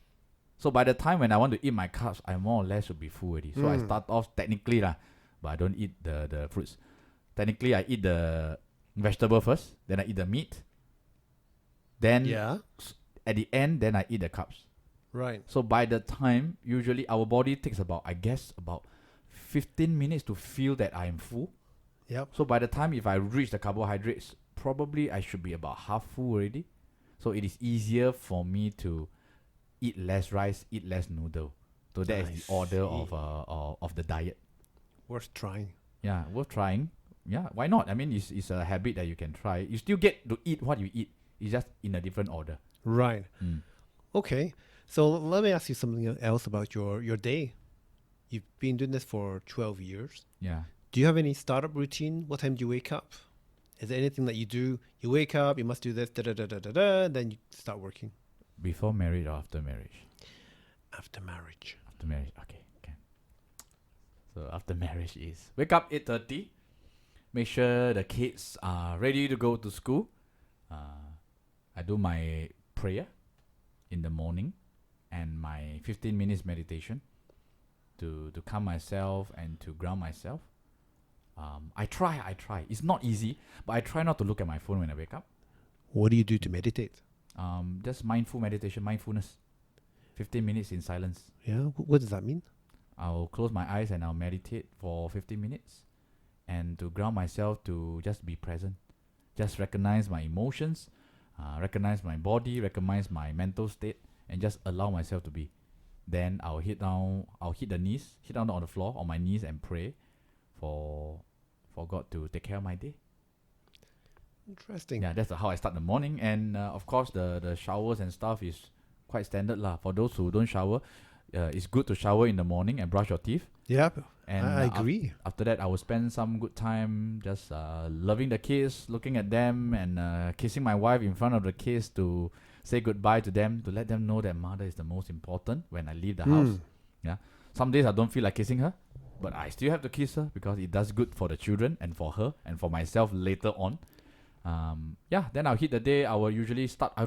So by the time when I want to eat my carbs, I more or less should be full already. So I start off technically lah, but I don't eat the fruits. Technically, I eat the vegetable first, then I eat the meat. Then at the end, then I eat the carbs. Right. So by the time, usually our body takes about 15 minutes to feel that I am full. Yep. So by the time if I reach the carbohydrates, probably I should be about half full already. So it is easier for me to eat less rice, eat less noodle. So that is the order of the diet. Worth trying. Yeah, worth trying. Yeah, why not? I mean, it's a habit that you can try. You still get to eat what you eat. It's just in a different order. Right. Okay. So let me ask you something else about your day. You've been doing this for 12 years. Yeah. Do you have any startup routine? What time do you wake up? Is there anything that you do? You wake up, you must do this, then you start working. Before marriage or after marriage? After marriage. After marriage, okay. So after marriage is wake up 8:30. Make sure the kids are ready to go to school. I do my prayer in the morning and my 15 minutes meditation to calm myself and to ground myself. I try. It's not easy, but I try not to look at my phone when I wake up. What do you do to meditate? Just mindful meditation, mindfulness. 15 minutes in silence. Yeah, what does that mean? I'll close my eyes and I'll meditate for 15 minutes. And to ground myself to just be present. Just recognize my emotions, recognize my body, recognize my mental state, and just allow myself to be. Then I'll hit down on the floor on my knees and pray for God to take care of my day. Interesting. Yeah, that's how I start the morning. And of course, the showers and stuff is quite standard lah. For those who don't shower, it's good to shower in the morning and brush your teeth. Yep. And I agree. after that, I will spend some good time just loving the kids, looking at them, and kissing my wife in front of the kids to say goodbye to them, to let them know that mother is the most important when I leave the house. Yeah. Some days I don't feel like kissing her, but I still have to kiss her because it does good for the children and for her and for myself later on. Then I'll hit the day. I'll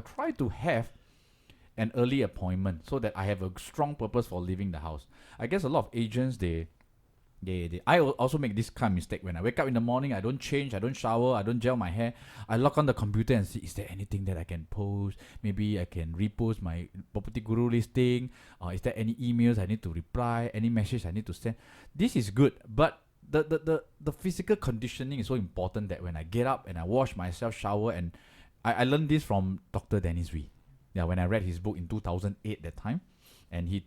try to have an early appointment so that I have a strong purpose for leaving the house. I guess a lot of agents, I also make this kind of mistake. When I wake up in the morning, I don't change, I don't shower, I don't gel my hair. I log on the computer and see, is there anything that I can post? Maybe I can repost my Property Guru listing. Is there any emails I need to reply? Any message I need to send? This is good, but the physical conditioning is so important that when I get up and I wash myself, shower, and I learned this from Dr. Dennis Wee. Yeah, when I read his book in 2008 that time, and he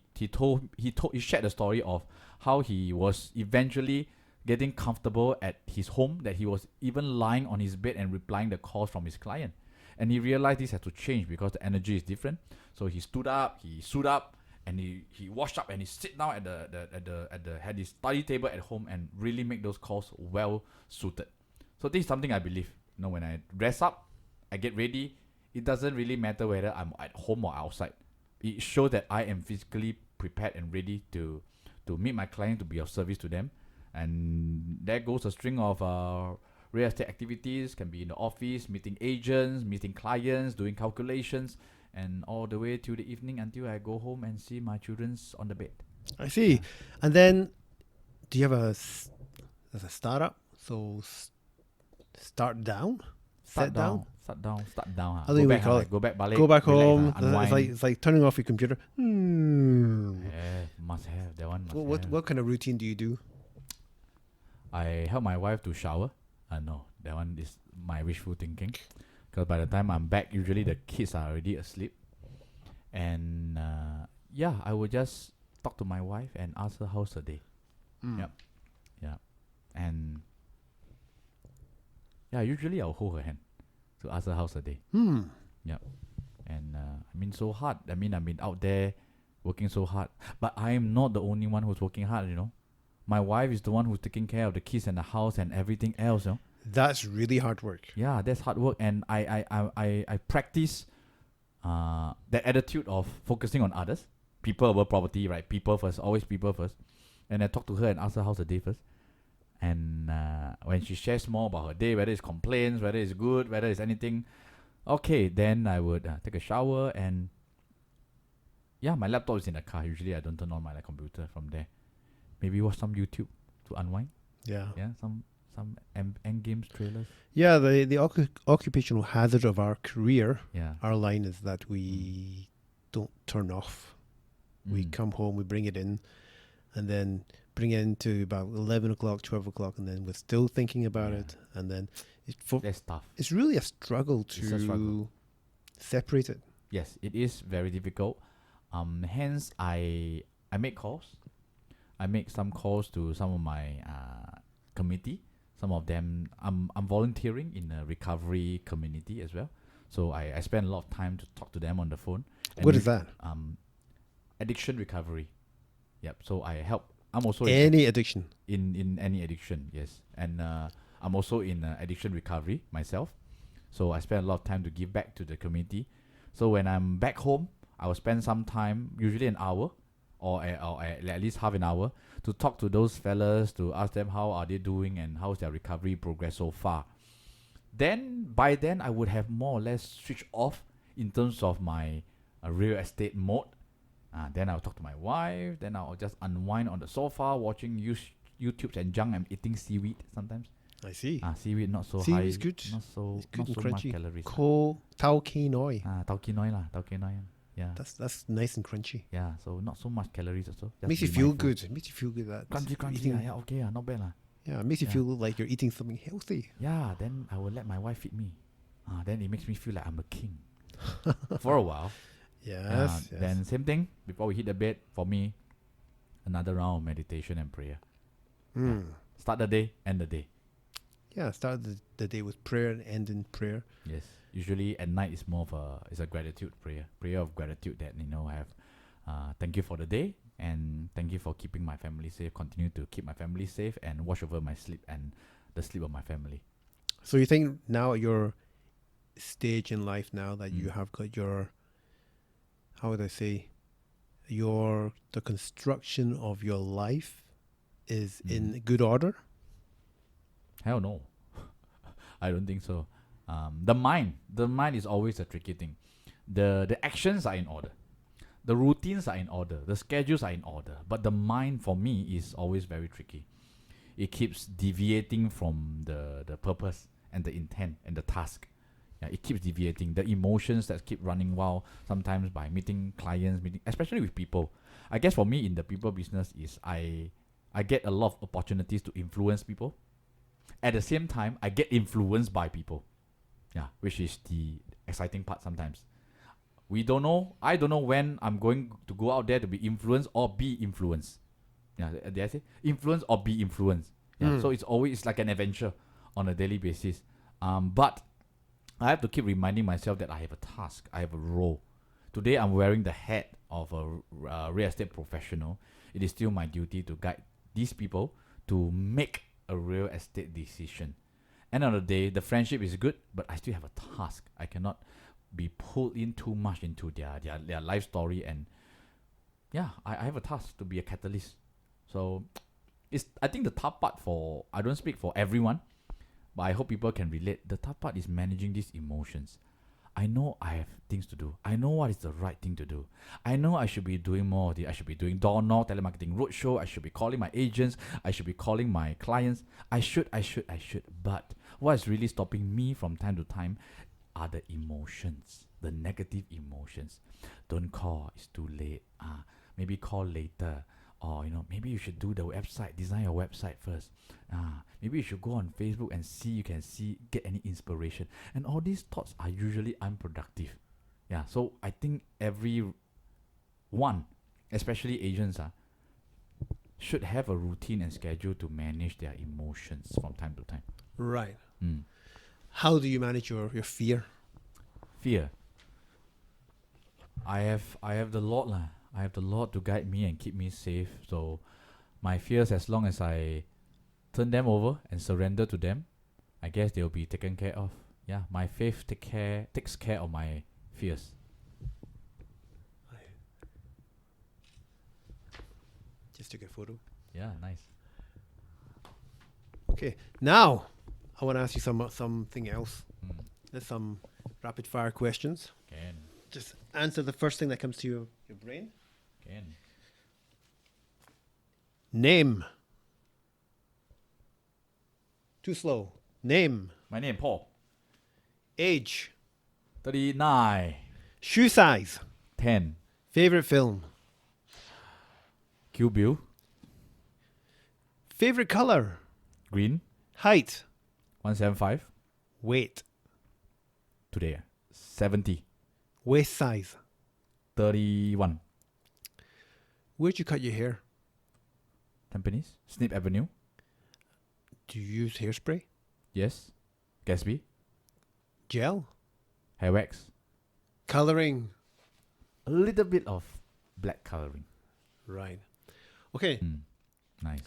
shared the story of how he was eventually getting comfortable at his home, that he was even lying on his bed and replying the calls from his client. And he realized this had to change because the energy is different. So he stood up, he stood up, and he washed up and he sit down had his study table at home and really make those calls well suited. So this is something I believe. When I dress up, I get ready. It doesn't really matter whether I'm at home or outside. It shows that I am physically prepared and ready to meet my client, to be of service to them. And there goes a string of real estate activities. Can be in the office, meeting agents, meeting clients, doing calculations, and all the way till the evening until I go home and see my children's on the bed. I see. And then, do you have a startup? So start down? Start down. How do you call it? Go back balik. Go back relax, home. unwind. It's like turning off your computer. Yeah, must have that one. What kind of routine do you do? I help my wife to shower. No, that one is my wishful thinking. Because by the time I'm back, usually the kids are already asleep. And I will just talk to my wife and ask her how's her day. Yep. And usually I'll hold her hand to ask her how's her day. Yep. And so hard. I've been out there working so hard. But I am not the only one who's working hard, My wife is the one who's taking care of the kids and the house and everything else, That's really hard work. Yeah, that's hard work. And I practice that attitude of focusing on others. People over property, right? People first, always people first. And I talk to her and ask her how's her day first. And when she shares more about her day, whether it's complaints, whether it's good, whether it's anything, okay, then I would take a shower and my laptop is in the car. Usually I don't turn on my computer from there. Maybe watch some YouTube to unwind. Yeah, some end games trailers. Yeah, the occupational hazard of our career, our line is that we don't turn off. We come home, we bring it in, and then bring it into about 11 o'clock, 12 o'clock, and then we're still thinking about it. And then that's tough. It's really a struggle to separate it. Yes, it is very difficult. Hence, I make calls. I make some calls to some of my committee. Some of them, I'm volunteering in a recovery community as well. So I spend a lot of time to talk to them on the phone. And what is that? Addiction recovery. Yep. So I help. I'm also any addiction. In any addiction, yes. And I'm also in addiction recovery myself. So I spend a lot of time to give back to the community. So when I'm back home, I will spend some time, usually an hour, or at least half an hour, to talk to those fellas, to ask them how are they doing and how's their recovery progress so far. By then, I would have more or less switched off in terms of my real estate mode. Then I'll talk to my wife. Then I'll just unwind on the sofa, watching YouTube and junk. I'm eating seaweed sometimes. I see. Seaweed not so seaweed high. Is good. Not so crunchy. Much calories. Tau Ki Noi. Tau Ki Noi lah. Tau Ki Noi. Yeah. That's nice and crunchy. Yeah. So not so much calories also. Makes you feel good. Makes you feel good that crunchy. Yeah. Okay. Not bad lah. Yeah. It makes you feel like you're eating something healthy. Yeah. Then I will let my wife feed me. Then it makes me feel like I'm a king for a while. Yes. Then same thing. Before we hit the bed, for me, another round of meditation and prayer. Start the day, end the day. Yeah, start the day with prayer and end in prayer. Yes. Usually at night is more of a gratitude prayer of gratitude that I have. Thank you for the day. And thank you for keeping my family safe. Continue to keep my family safe and watch over my sleep and the sleep of my family. So you think now at your stage in life now that you have got your, how would I say, the construction of your life is in good order? Hell no. I don't think so. The mind is always a tricky thing. The actions are in order. The routines are in order. The schedules are in order. But the mind for me is always very tricky. It keeps deviating from the purpose and the intent and the task. Yeah, it keeps deviating. The emotions that keep running wild sometimes by meeting clients, especially with people. I guess for me in the people business is I get a lot of opportunities to influence people. At the same time, I get influenced by people. Yeah, which is the exciting part sometimes. I don't know when I'm going to go out there to be influenced or be influenced. Yeah, did I say? Influence or be influenced. Yeah, so it's always like an adventure on a daily basis. But I have to keep reminding myself that I have a task, I have a role. Today I'm wearing the hat of a real estate professional. It is still my duty to guide these people to make a real estate decision. End of the day, the friendship is good, but I still have a task. I cannot be pulled in too much into their life story. And yeah, I have a task to be a catalyst. So I think the tough part I don't speak for everyone, but I hope people can relate. The tough part is managing these emotions. I know I have things to do. I know what is the right thing to do. I know I should be doing more of it. I should be doing door knock, telemarketing, roadshow. I should be calling my agents. I should be calling my clients. I should. But what is really stopping me from time to time are the emotions, the negative emotions. Don't call, it's too late. Maybe call later. Or, maybe you should do the website, design your website first. Maybe you should go on Facebook and get any inspiration. And all these thoughts are usually unproductive. Yeah, so I think everyone, especially agents, should have a routine and schedule to manage their emotions from time to time. Right. How do you manage your fear? Fear. I have the Lord lah. I have the Lord to guide me and keep me safe. So my fears, as long as I turn them over and surrender to them, I guess they'll be taken care of. Yeah, my faith takes care of my fears. Just took a photo. Yeah, nice. Okay, now I want to ask you something else. There's some rapid fire questions. Can. Just answer the first thing that comes to your brain. Can. Name. Too slow. Name. My name, Paul. Age. 39. Shoe size. 10. Favorite film. Kill Bill. Favorite color. Green. Height. 175. Weight. Today. 70. Waist size. 31. Where'd you cut your hair? Tampines. Snip Avenue. Do you use hairspray? Yes. Gatsby. Gel? Hair wax. Coloring? A little bit of black coloring. Right. Okay. Nice.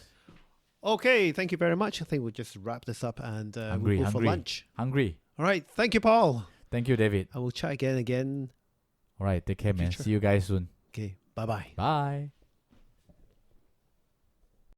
Okay, thank you very much. I think we'll just wrap this up and we'll go for lunch. Hungry. All right. Thank you, Paul. Thank you, David. I will chat again. All right. Take care, man. Future. See you guys soon. Okay. Bye-bye. Bye.